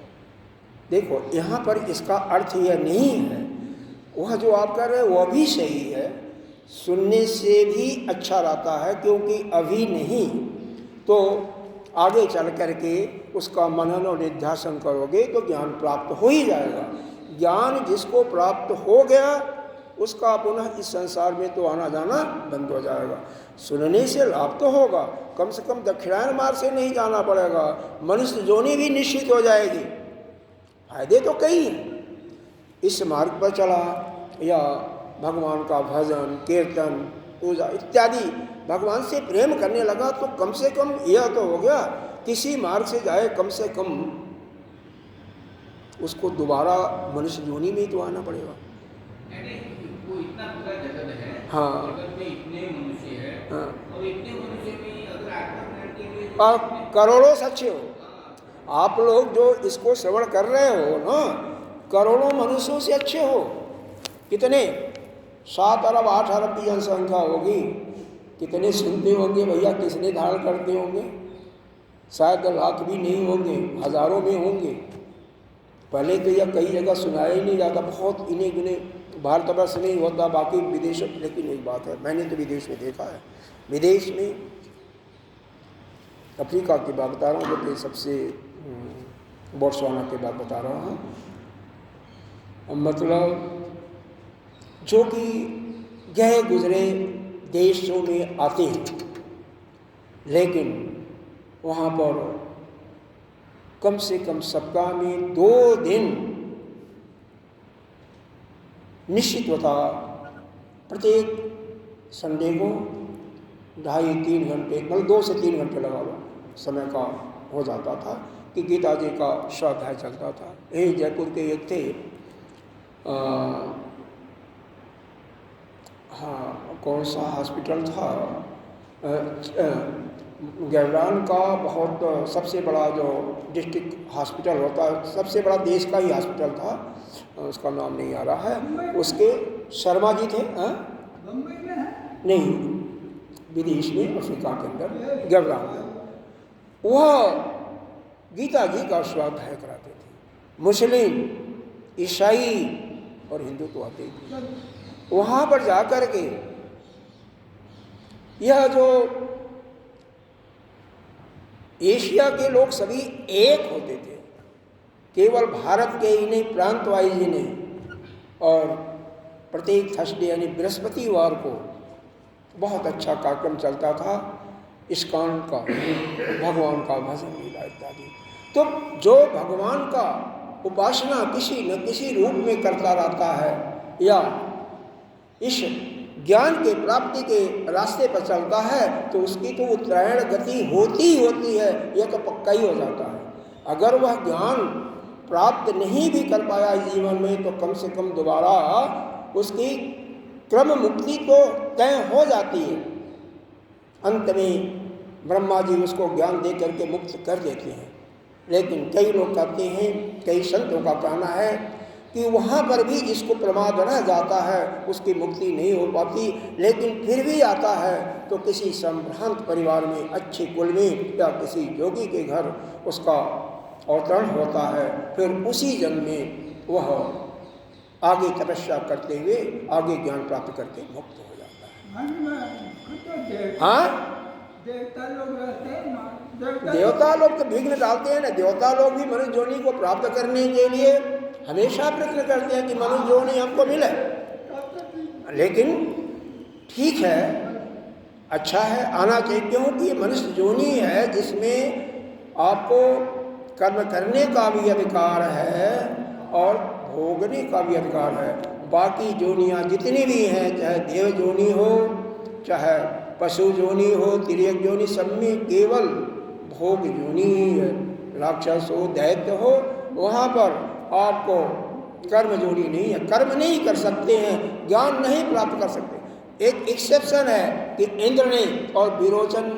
देखो यहाँ पर इसका अर्थ यह नहीं है, वह जो आप कर रहे हैं वह भी सही है, सुनने से भी अच्छा रहता है, क्योंकि अभी नहीं तो आगे चल करके उसका मनन और निध्यासन करोगे तो ज्ञान प्राप्त हो ही जाएगा। ज्ञान जिसको प्राप्त हो गया उसका पुनः इस संसार में तो आना जाना बंद हो जाएगा। सुनने से लाभ तो होगा, कम से कम दक्षिणायन मार्ग से नहीं जाना पड़ेगा, मनुष्य जोनी भी निश्चित हो जाएगी, फायदे तो कई हैं। इस मार्ग पर चला या भगवान का भजन कीर्तन पूजा इत्यादि भगवान से प्रेम करने लगा तो कम से कम यह तो हो गया, किसी मार्ग से जाए कम से कम उसको दोबारा मनुष्य योनि में तो आना पड़ेगा। वो इतना पूरा जगत है, हाँ, जगत में इतने मनुष्य है, हाँ, और इतने मनुष्य में अगर आत्मज्ञान के लिए आप करोड़ों सच्चे हो, आप लोग जो इसको श्रवण कर रहे हो ना, करोड़ों मनुष्यों से अच्छे हो। कितने 7 अरब 8 अरब की जनसंख्या होगी, कितने सुनते होंगे भैया, किसने धारण करते होंगे? शायद लाख भी नहीं होंगे, हजारों में होंगे। पहले तो यह कई जगह सुनाया ही नहीं जाता, बहुत इन्हें गिने भारतवर्ष में ही होता, बाकी विदेशों। लेकिन एक बात है, मैंने तो विदेश में देखा है, विदेश में अफ्रीका की बात बता रहा हूँ, तो सबसे बोट्सवाना की बात बता रहा हूँ, मतलब जो कि गए गुजरे देशों में आते हैं, लेकिन वहाँ पर कम से कम सप्ताह में 2 दिन निश्चित होता, प्रत्येक संडे को 2.5-3 घंटे, मतलब 2 से 3 घंटे लगा लो समय का हो जाता था कि गीता जी का स्वाध्याय चलता था। यही जयपुर के एक थे, हाँ कौन सा हॉस्पिटल था, गैवरान का बहुत सबसे बड़ा जो डिस्ट्रिक्ट हॉस्पिटल होता है, सबसे बड़ा देश का ही हॉस्पिटल था, उसका नाम नहीं आ रहा है, उसके शर्मा जी थे। बम्बई में है? नहीं, विदेश में, अफ्रीका के अंदर गैवरान में, वह गीता जी का स्वाध्याय कराते थे। मुस्लिम, ईसाई और हिंदू तो आते ही थे। वहाँ पर जाकर के यह जो एशिया के लोग सभी एक होते थे, केवल भारत के ही नहीं, प्रांत वाइज ही नहीं, और प्रत्येक थर्सडे यानी बृहस्पतिवार को बहुत अच्छा कार्यक्रम चलता था इस्कॉन का, भगवान का भजन लीला इत्यादि। तो जो भगवान का उपासना किसी न किसी रूप में करता रहता है या इस ज्ञान के प्राप्ति के रास्ते पर चलता है, तो उसकी तो उत्तरायण गति होती ही होती है, यह तो पक्का ही हो जाता है। अगर वह ज्ञान प्राप्त नहीं भी कर पाया जीवन में, तो कम से कम दोबारा उसकी क्रम मुक्ति तो तय हो जाती है। अंत में ब्रह्मा जी उसको ज्ञान दे करके मुक्त कर देते हैं। लेकिन कई लोग कहते हैं, कई संतों का कहना है कि वहाँ पर भी जिसको प्रमाद रह जाता है उसकी मुक्ति नहीं हो पाती, लेकिन फिर भी आता है तो किसी संभ्रांत परिवार में, अच्छे कुल में, या किसी योगी के घर उसका अवतरण होता है। फिर उसी जन्म में वह आगे तपस्या करते हुए आगे ज्ञान प्राप्त करके मुक्त हो जाता है। हाँ, देवता लोग रहते हैं, देवता लोग तो विघ्न डालते हैं ना। देवता लोग भी मनुष्य योनि को प्राप्त करने के लिए हमेशा प्रयत्न करते हैं कि मनुष्य योनि हमको मिले। लेकिन ठीक है, अच्छा है, आना चाहिए, क्योंकि मनुष्य योनि है जिसमें आपको कर्म करने का भी अधिकार है और भोगने का भी अधिकार है। बाकी योनियाँ जितनी भी हैं, चाहे देव योनि हो, चाहे पशु योनि हो, तिर्यक योनि, सब में केवल भोग योनि ही है। राक्षस हो, दैत्य हो, वहाँ पर आपको कर्म योनि नहीं है, कर्म नहीं कर सकते हैं, ज्ञान नहीं प्राप्त कर सकते। एक एक्सेप्शन है कि इंद्र ने और विरोचन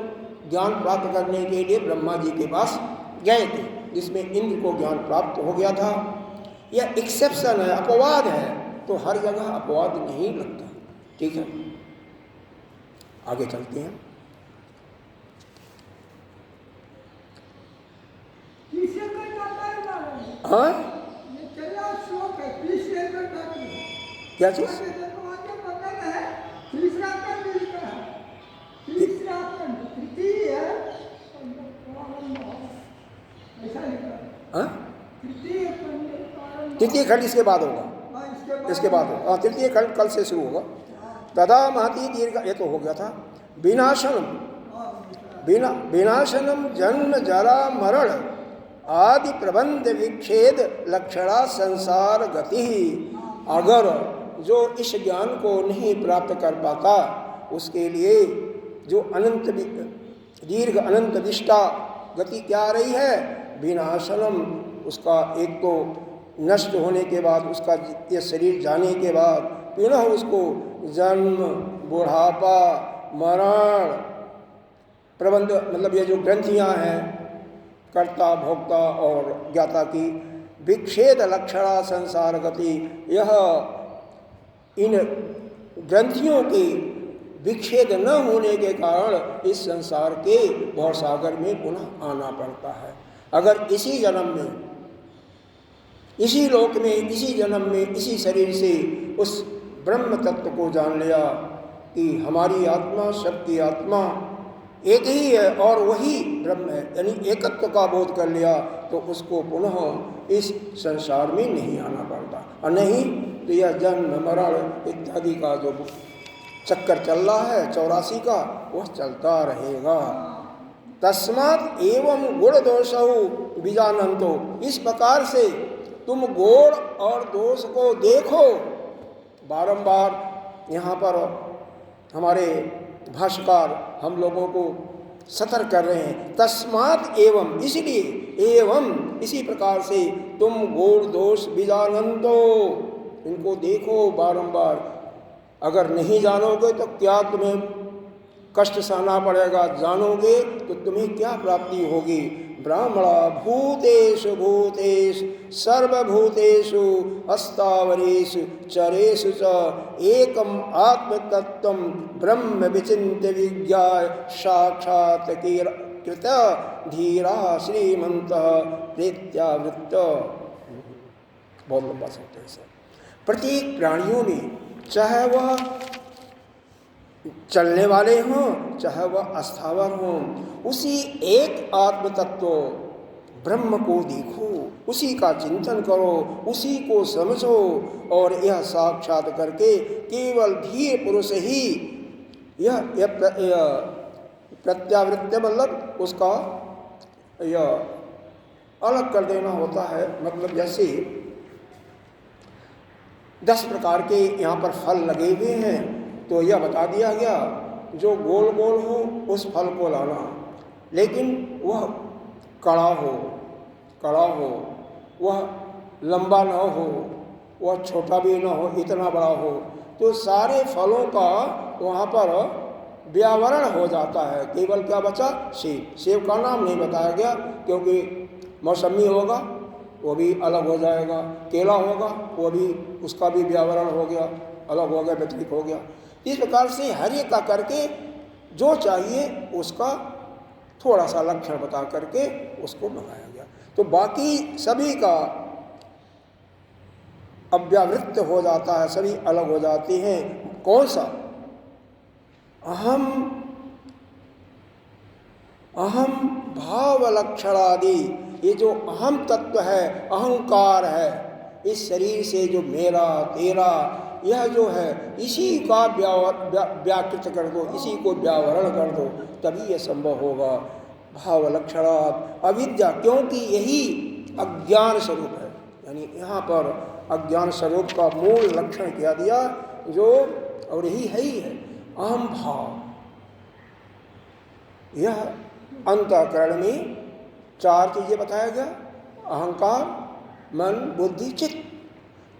ज्ञान प्राप्त करने के लिए ब्रह्मा जी के पास गए थे, जिसमें इंद्र को ज्ञान प्राप्त हो गया था। यह एक्सेप्शन है, अपवाद है, तो हर जगह अपवाद नहीं लगता। ठीक है, आगे चलते हैं। हाँ, क्या चीज? ऐसा लिखा है। हाँ, तृतीय खंड कारण तृतीय खंड इसके बाद होगा, इसके बाद होगा। तृतीय खंड कल से शुरू होगा। तदा महती दीर्घ, ये तो हो गया था। विनाशनम, विनाशनम जन्म जरा मरण आदि प्रबंध विच्छेद लक्षणा संसार गति। अगर जो इस ज्ञान को नहीं प्राप्त कर पाता उसके लिए जो अनंत दीर्घ अनंत विष्टा गति क्या आ रही है? विनाशनम, उसका एक तो नष्ट होने के बाद, उसका ये शरीर जाने के बाद पुनः उसको जन्म, बुढ़ापा, मरण, प्रबंध, मतलब ये जो ग्रंथियां हैं कर्ता, भोक्ता और ज्ञाता की, विच्छेद लक्षणा संसार गति, यह इन ग्रंथियों के विच्छेद न होने के कारण इस संसार के भवसागर में पुनः आना पड़ता है। अगर इसी जन्म में, इसी लोक में, इसी जन्म में, इसी शरीर से उस ब्रह्म तत्व को जान लिया कि हमारी आत्मा, सबकी आत्मा एक ही है और वही ब्रह्म है, यानी एकत्व का बोध कर लिया, तो उसको पुनः इस संसार में नहीं आना पड़ता। और नहीं तो यह जन्म मरण इत्यादि का जो चक्कर चल रहा है 84 का, वह चलता रहेगा। तस्मात् एवं गुण दोषौ बीजानंतो, इस प्रकार से तुम गुण और दोष को देखो। बारंबार यहाँ पर हमारे भाष्यकार हम लोगों को सतर्क कर रहे हैं। तस्मात् एवं, इसलिए, एवं इसी प्रकार से तुम गुण दोष बीजानंतो, इनको देखो बारंबार। अगर नहीं जानोगे तो क्या तुम्हें कष्ट सहना पड़ेगा, जानोगे तो तुम्हें क्या प्राप्ति होगी। ब्राह्मणा भूतेषु भूतेषु सर्वभूतेषु अस्तावरेषु चरेषु च एकम आत्मतत्वं ब्रह्म विचिन्त्य विज्ञाय साक्षात् कृत धीरा श्रीमन्तः प्रेत्यावृत्त। बहुत लंबा शब्द है। प्रत्येक प्राणियों में, चाहे वह चलने वाले हों चाहे वह अस्थावर हों, उसी एक आत्म तत्व ब्रह्म को देखो, उसी का चिंतन करो, उसी को समझो। और यह साक्षात करके केवल धीर पुरुष ही यह प्रत्यावृत्य, मतलब उसका यह अलग कर देना होता है। मतलब जैसे 10 प्रकार के यहाँ पर फल लगे हुए हैं, तो यह बता दिया गया जो गोल गोल हो उस फल को लाना, लेकिन वह कड़ा हो, वह लंबा न हो, वह छोटा भी न हो, इतना बड़ा हो। तो सारे फलों का वहाँ पर व्यावरण हो जाता है। केवल क्या बचा? सेब। सेब का नाम नहीं बताया गया क्योंकि मौसमी होगा वो भी अलग हो जाएगा, केला होगा वो भी, उसका भी व्यावरण हो गया, अलग हो गया, व्यतिरिक्त हो गया। इस प्रकार से हर एक का करके जो चाहिए उसका थोड़ा सा लक्षण बता करके उसको बनाया गया। तो बाकी सभी का अव्यावृत्त हो जाता है, सभी अलग हो जाते हैं। कौन सा? अहम भाव लक्षणादि, ये जो अहम तत्व है, अहंकार है, इस शरीर से जो मेरा तेरा यह जो है, इसी का व्याकृत कर दो, इसी को व्यावरण कर दो, तभी यह संभव होगा। भाव लक्षणात् अविद्या, क्योंकि यही अज्ञान स्वरूप है। यानी यहाँ पर अज्ञान स्वरूप का मूल लक्षण क्या दिया, जो और यही है ही है अहम भाव। यह अंतःकरण में 4 चीजें बताया गया, अहंकार, मन, बुद्धि, चित्त।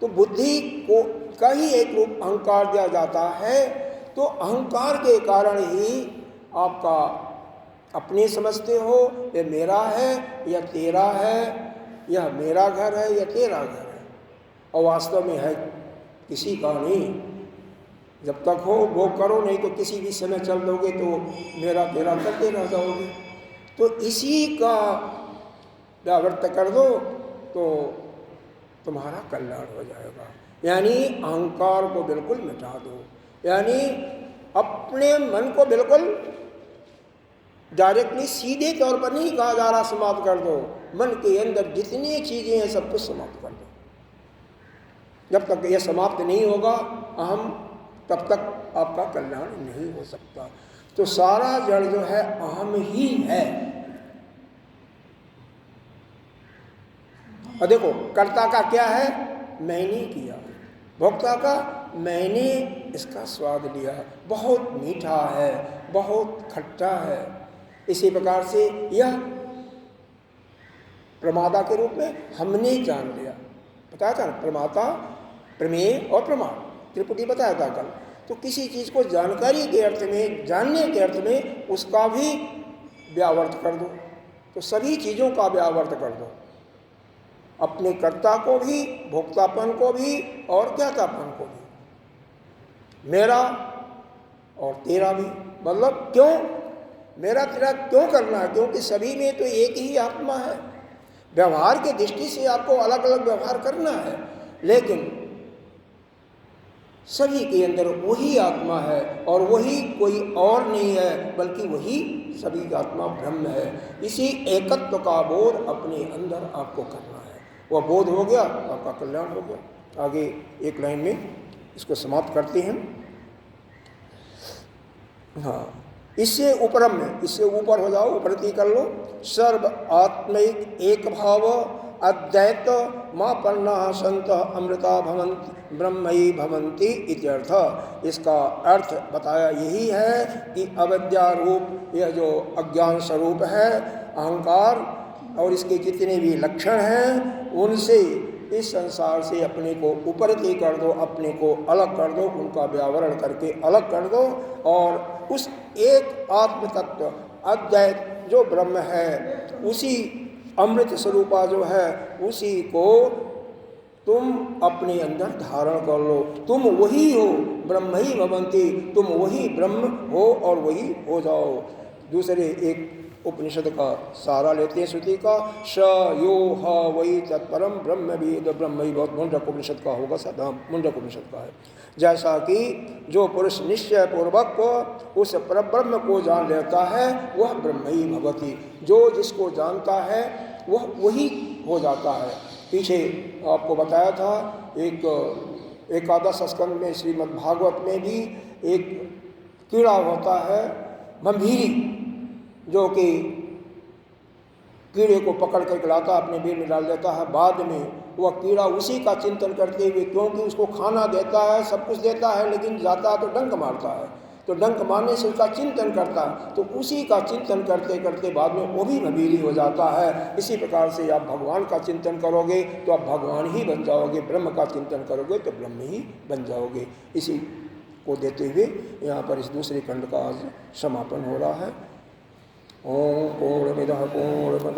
तो बुद्धि को का ही एक रूप अहंकार दिया जाता है। तो अहंकार के कारण ही आपका अपने समझते हो ये मेरा है या तेरा है, यह मेरा घर है या तेरा घर है, और वास्तव में है किसी का नहीं। जब तक हो वो करो, नहीं तो किसी भी समय चल दोगे तो मेरा तेरा करते रह जाओगे। तो इसी का व्यावर्त कर दो तो तुम्हारा कल्याण हो जाएगा। यानी अहंकार को बिल्कुल मिटा दो, यानी अपने मन को बिल्कुल डायरेक्टली सीधे तौर पर नहीं कहा जा रहा समाप्त कर दो, मन के अंदर जितनी चीजें हैं सब कुछ समाप्त कर दो। जब तक यह समाप्त नहीं होगा अहम, तब तक आपका कल्याण नहीं हो सकता। तो सारा जड़ जो है अहम ही है। और देखो कर्ता का क्या है, मैंने किया, भोक्ता का मैंने इसका स्वाद लिया, बहुत मीठा है, बहुत खट्टा है। इसी प्रकार से यह प्रमाता के रूप में हमने जान लिया। बताया था ना, प्रमाता, प्रमेय और प्रमाण, त्रिपुटी बताया था कल। तो किसी चीज़ को जानकारी के अर्थ में, जानने के अर्थ में उसका भी व्यावर्त कर दो, तो सभी चीज़ों का व्यावर्त कर दो, अपने कर्ता को भी, भोक्तापन को भी और ज्ञातापन को भी, मेरा और तेरा भी। मतलब क्यों मेरा तेरा क्यों करना है? क्योंकि सभी में तो एक ही आत्मा है। व्यवहार की दृष्टि से आपको अलग अलग व्यवहार करना है, लेकिन सभी के अंदर वही आत्मा है और वही कोई और नहीं है, बल्कि वही सभी आत्मा ब्रह्म है। इसी एकत्व का बोध अपने अंदर आपको करना है। वह बोध हो गया तो आपका कल्याण हो गया। आगे एक लाइन में इसको समाप्त करते हैं। हाँ, इससे उपरम में, इससे ऊपर हो जाओ, उपरती कर लो। सर्व आत्मिक एक भाव अद्वैत माँ पन्ना संत अमृता भवंती ब्रह्मयी भवंती इत्यर्थ। इसका अर्थ बताया यही है कि अविद्या रूप यह जो अज्ञान स्वरूप है, अहंकार और इसके जितने भी लक्षण हैं, उनसे इस संसार से अपने को उपरती कर दो, अपने को अलग कर दो, उनका व्यावरण करके अलग कर दो और उस एक आत्म तत्व अद्वैत जो ब्रह्म है, उसी अमृत स्वरूपा जो है, उसी को तुम अपने अंदर धारण कर लो। तुम वही हो, ब्रह्म ही भवंती, तुम वही ब्रह्म हो और वही हो जाओ। दूसरे एक उपनिषद का सारा लेते हैं श्रुति का, स यो ह वही तत्परम ब्रह्म वेद ब्रह्म ही बहुत मुंडक उपनिषद का होगा, सदा मुंडक उपनिषद का है। जैसा कि जो पुरुष निश्चय पूर्वक उस परब्रह्म को जान लेता है वह ब्रह्म ही भवति। जो जिसको जानता है वह वही हो जाता है। पीछे आपको बताया था एक एकादश स्कंद में श्रीमद् भागवत में भी एक कीड़ा होता है भंभीरी, जो कि कीड़े को पकड़ कर लाता अपने पेट में डाल देता है। बाद में वह कीड़ा उसी का चिंतन करते हुए, क्योंकि उसको खाना देता है, सब कुछ देता है, लेकिन जाता है तो डंक मारता है, तो डंक मारने से उसका चिंतन करता है, तो उसी का चिंतन करते करते बाद में वो भी भंभीरी हो जाता है। इसी प्रकार से आप भगवान का चिंतन करोगे तो आप भगवान ही बन जाओगे, ब्रह्म का चिंतन करोगे तो ब्रह्म ही बन जाओगे। इसी को देते हुए यहाँ पर इस दूसरे खंड का आज समापन हो रहा है। ओम पूर्णमिदः पूर्णमिदम्